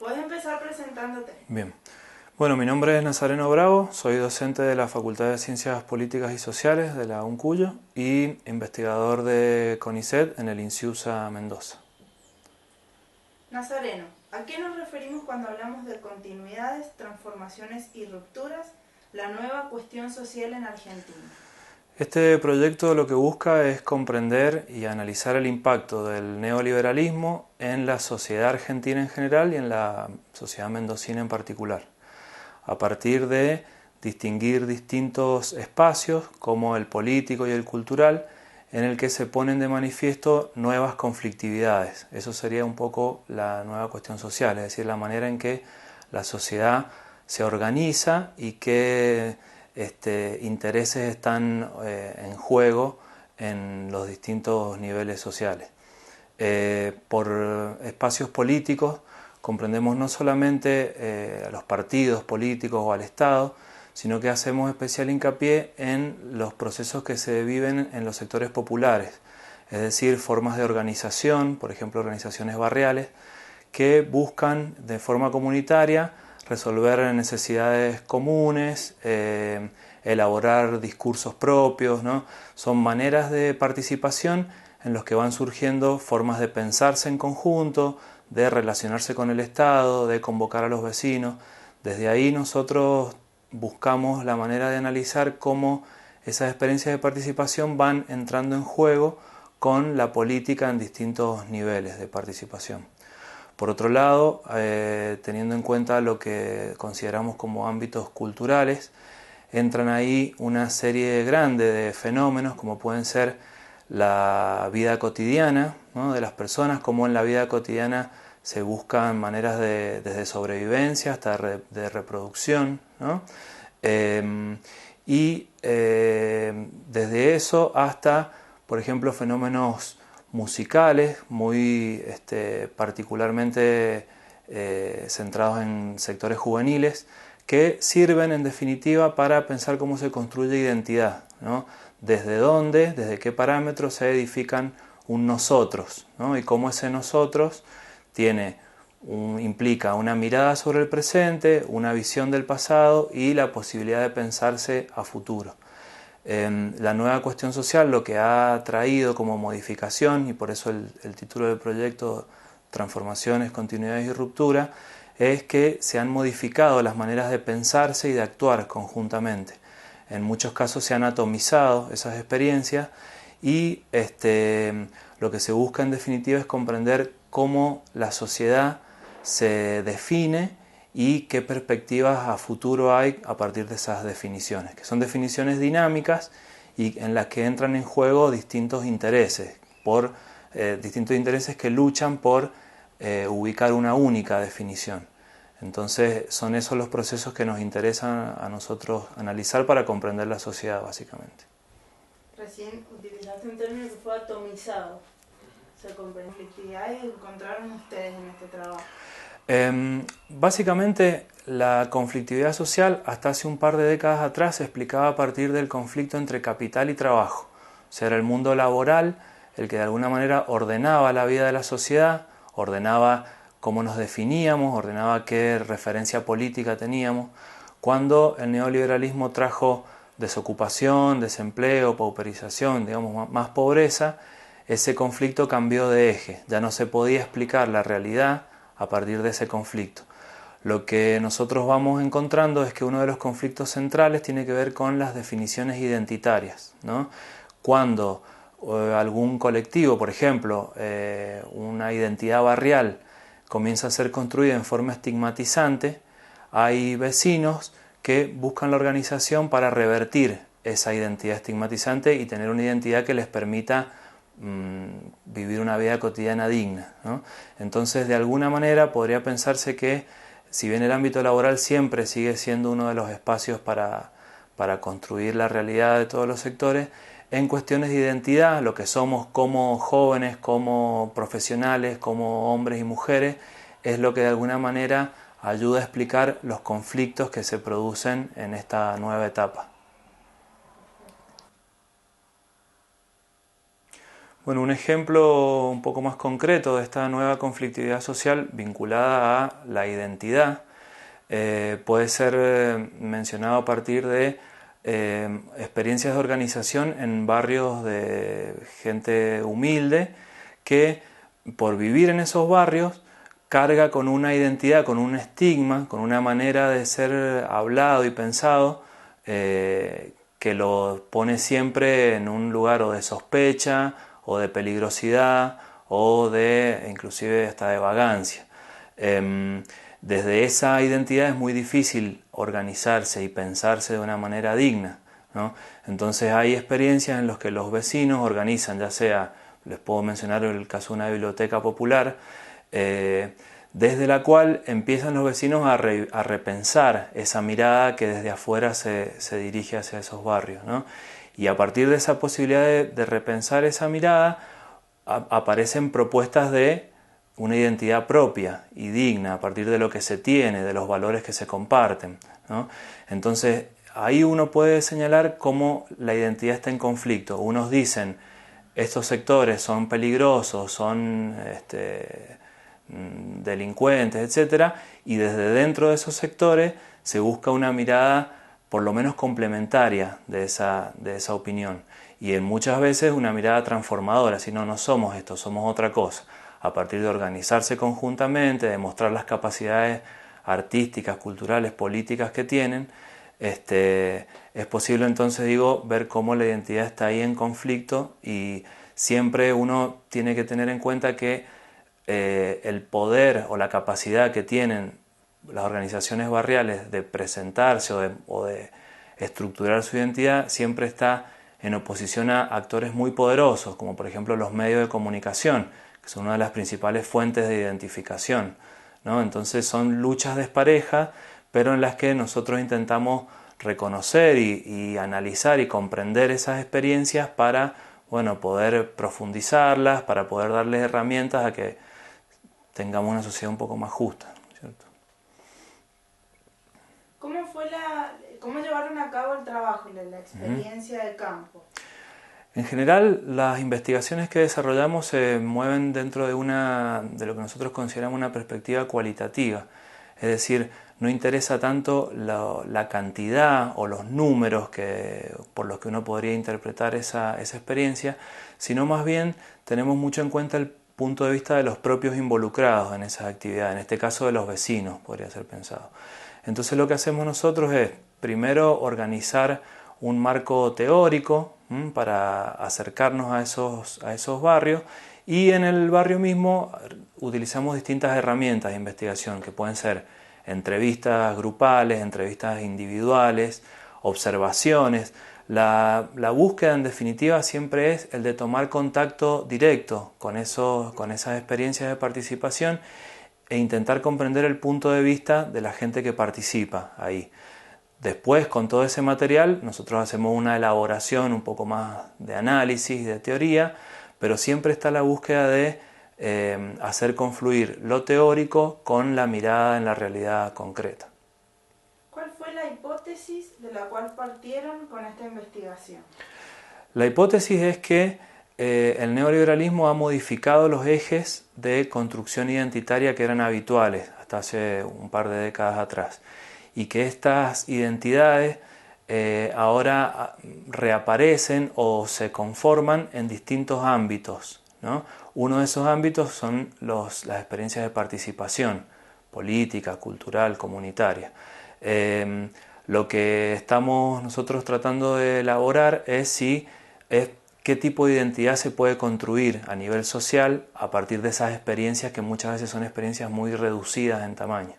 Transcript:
Puedes empezar presentándote. Bien. Bueno, mi nombre es Nazareno Bravo, soy docente de la Facultad de Ciencias Políticas y Sociales de la UNCUYO y investigador de CONICET en el INSIUSA Mendoza. Nazareno, ¿a qué nos referimos cuando hablamos de continuidades, transformaciones y rupturas, la nueva cuestión social en Argentina? Este proyecto lo que busca es comprender y analizar el impacto del neoliberalismo en la sociedad argentina en general y en la sociedad mendocina en particular, a partir de distinguir distintos espacios como el político y el cultural en el que se ponen de manifiesto nuevas conflictividades. Eso sería un poco la nueva cuestión social, es decir, la manera en que la sociedad se organiza y qué intereses están en juego en los distintos niveles sociales. Por espacios políticos comprendemos no solamente a los partidos políticos o al Estado, sino que hacemos especial hincapié en los procesos que se viven en los sectores populares, es decir, formas de organización, por ejemplo, organizaciones barriales, que buscan de forma comunitaria resolver necesidades comunes, elaborar discursos propios, ¿no? Son maneras de participación en los que van surgiendo formas de pensarse en conjunto, de relacionarse con el Estado, de convocar a los vecinos. Desde ahí nosotros buscamos la manera de analizar cómo esas experiencias de participación van entrando en juego con la política en distintos niveles de participación. Por otro lado, teniendo en cuenta lo que consideramos como ámbitos culturales, entran ahí una serie grande de fenómenos como pueden ser la vida cotidiana, ¿no?, de las personas, como en la vida cotidiana se buscan maneras desde sobrevivencia hasta de reproducción, ¿no? Desde eso hasta, por ejemplo, fenómenos musicales muy particularmente centrados en sectores juveniles que sirven en definitiva para pensar cómo se construye identidad, ¿no? Desde dónde, desde qué parámetros se edifican un nosotros, ¿no? Y cómo ese nosotros implica una mirada sobre el presente, una visión del pasado y la posibilidad de pensarse a futuro. La nueva cuestión social lo que ha traído como modificación, y por eso el título del proyecto, Transformaciones, Continuidades y Ruptura, es que se han modificado las maneras de pensarse y de actuar conjuntamente. En muchos casos se han atomizado esas experiencias y lo que se busca en definitiva es comprender cómo la sociedad se define y qué perspectivas a futuro hay a partir de esas definiciones, que son definiciones dinámicas y en las que entran en juego distintos intereses que luchan por ubicar una única definición. Entonces son esos los procesos que nos interesan a nosotros analizar para comprender la sociedad, básicamente. Recién utilizaste un término que fue atomizado. O sea, ¿con conflictividades encontraron ustedes en este trabajo? Básicamente la conflictividad social hasta hace un par de décadas atrás se explicaba a partir del conflicto entre capital y trabajo. O sea, era el mundo laboral el que de alguna manera ordenaba la vida de la sociedad, ordenaba cómo nos definíamos, ordenaba qué referencia política teníamos. Cuando el neoliberalismo trajo desocupación, desempleo, pauperización, digamos más pobreza, ese conflicto cambió de eje. Ya no se podía explicar la realidad a partir de ese conflicto. Lo que nosotros vamos encontrando es que uno de los conflictos centrales tiene que ver con las definiciones identitarias, ¿no? Cuando algún colectivo, por ejemplo, una identidad barrial, comienza a ser construida en forma estigmatizante, hay vecinos que buscan la organización para revertir esa identidad estigmatizante y tener una identidad que les permita vivir una vida cotidiana digna, ¿no? Entonces, de alguna manera podría pensarse que, si bien el ámbito laboral siempre sigue siendo uno de los espacios para construir la realidad de todos los sectores, en cuestiones de identidad, lo que somos como jóvenes, como profesionales, como hombres y mujeres, es lo que de alguna manera ayuda a explicar los conflictos que se producen en esta nueva etapa. Bueno, un ejemplo un poco más concreto de esta nueva conflictividad social vinculada a la identidad puede ser mencionado a partir de experiencias de organización en barrios de gente humilde que por vivir en esos barrios carga con una identidad, con un estigma, con una manera de ser hablado y pensado que lo pone siempre en un lugar o de sospecha o de peligrosidad o de inclusive hasta de vagancia. Desde esa identidad es muy difícil organizarse y pensarse de una manera digna, ¿no? Entonces hay experiencias en las que los vecinos organizan, ya sea, les puedo mencionar el caso de una biblioteca popular, desde la cual empiezan los vecinos a repensar esa mirada que desde afuera se dirige hacia esos barrios, ¿no? Y a partir de esa posibilidad de repensar esa mirada aparecen propuestas de una identidad propia y digna a partir de lo que se tiene, de los valores que se comparten, ¿no? Entonces ahí uno puede señalar cómo la identidad está en conflicto. Unos dicen estos sectores son peligrosos, son delincuentes, etc. Y desde dentro de esos sectores se busca una mirada por lo menos complementaria de esa opinión. Y en muchas veces una mirada transformadora, si no, no somos esto, somos otra cosa. A partir de organizarse conjuntamente, de mostrar las capacidades artísticas, culturales, políticas que tienen, es posible entonces, ver cómo la identidad está ahí en conflicto y siempre uno tiene que tener en cuenta que el poder o la capacidad que tienen las organizaciones barriales de presentarse o de estructurar su identidad siempre está en oposición a actores muy poderosos, como por ejemplo los medios de comunicación, que son una de las principales fuentes de identificación, ¿no? Entonces son luchas desparejas, pero en las que nosotros intentamos reconocer y analizar y comprender esas experiencias para poder profundizarlas, para poder darles herramientas a que tengamos una sociedad un poco más justa, ¿cierto? ¿Cómo llevaron a cabo el trabajo, la experiencia de campo? En general, las investigaciones que desarrollamos se mueven dentro de lo que nosotros consideramos una perspectiva cualitativa. Es decir, no interesa tanto la cantidad o los números por los que uno podría interpretar esa experiencia, sino más bien tenemos mucho en cuenta el punto de vista de los propios involucrados en esas actividades, en este caso de los vecinos, podría ser pensado. Entonces lo que hacemos nosotros es, primero, organizar un marco teórico para acercarnos a esos barrios, y en el barrio mismo utilizamos distintas herramientas de investigación que pueden ser entrevistas grupales, entrevistas individuales, observaciones. La búsqueda en definitiva siempre es el de tomar contacto directo con esas experiencias de participación e intentar comprender el punto de vista de la gente que participa ahí. Después, con todo ese material, nosotros hacemos una elaboración un poco más de análisis, de teoría, pero siempre está la búsqueda de hacer confluir lo teórico con la mirada en la realidad concreta. ¿Cuál fue la hipótesis de la cual partieron con esta investigación? La hipótesis es que el neoliberalismo ha modificado los ejes de construcción identitaria que eran habituales hasta hace un par de décadas atrás, y que estas identidades ahora reaparecen o se conforman en distintos ámbitos, ¿no? Uno de esos ámbitos son las experiencias de participación política, cultural, comunitaria. Lo que estamos nosotros tratando de elaborar es qué tipo de identidad se puede construir a nivel social a partir de esas experiencias que muchas veces son experiencias muy reducidas en tamaño.